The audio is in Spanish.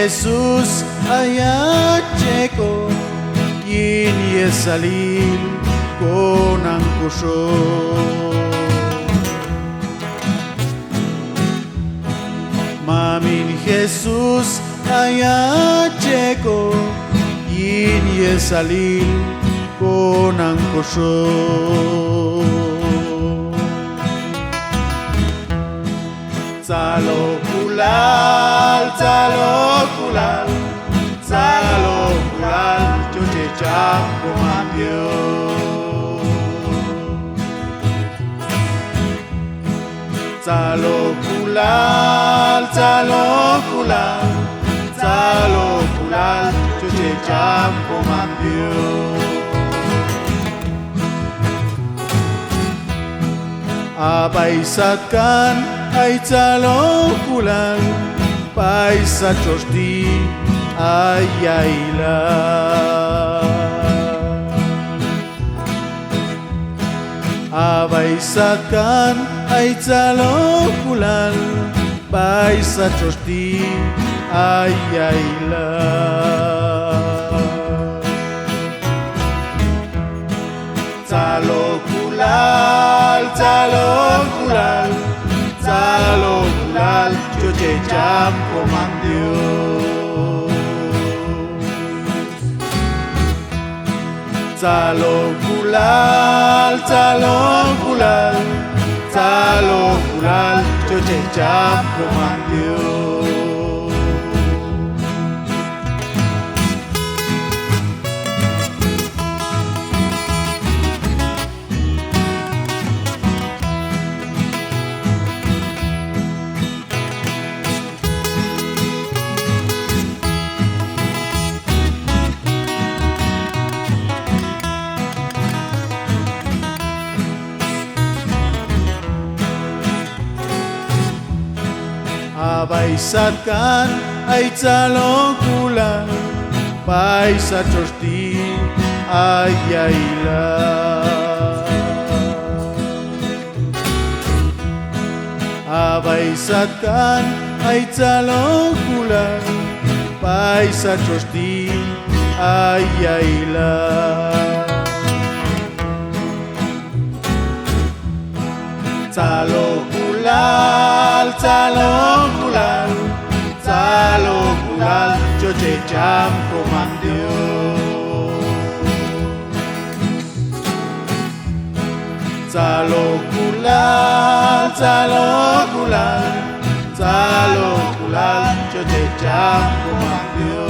Jesus ayacheko yin yesalil konan kusho Mamin Jesus ayacheko yin yesalil konan kusho Tzalo kulal, yo te llamo mandio. Tzalo kulal, yo te llamo mandio. Abaisatkan ay tzalo kulal, paisa chosti ayayla. Abaisatkan ay tzalo kulal, paisa chosti ayayla. Tzalo kulal, yo te llamo mandio. Tzalo kulal, yo te llamo mandio. Abaisatkan ay tzalo kulal, paisa chosti ayayla. Abaisatkan ay tzalo kulal, paisa chosti ayayla. Tzalo kulal, yo te llamo mandio. Tzalo kulal, yo te llamo mandio.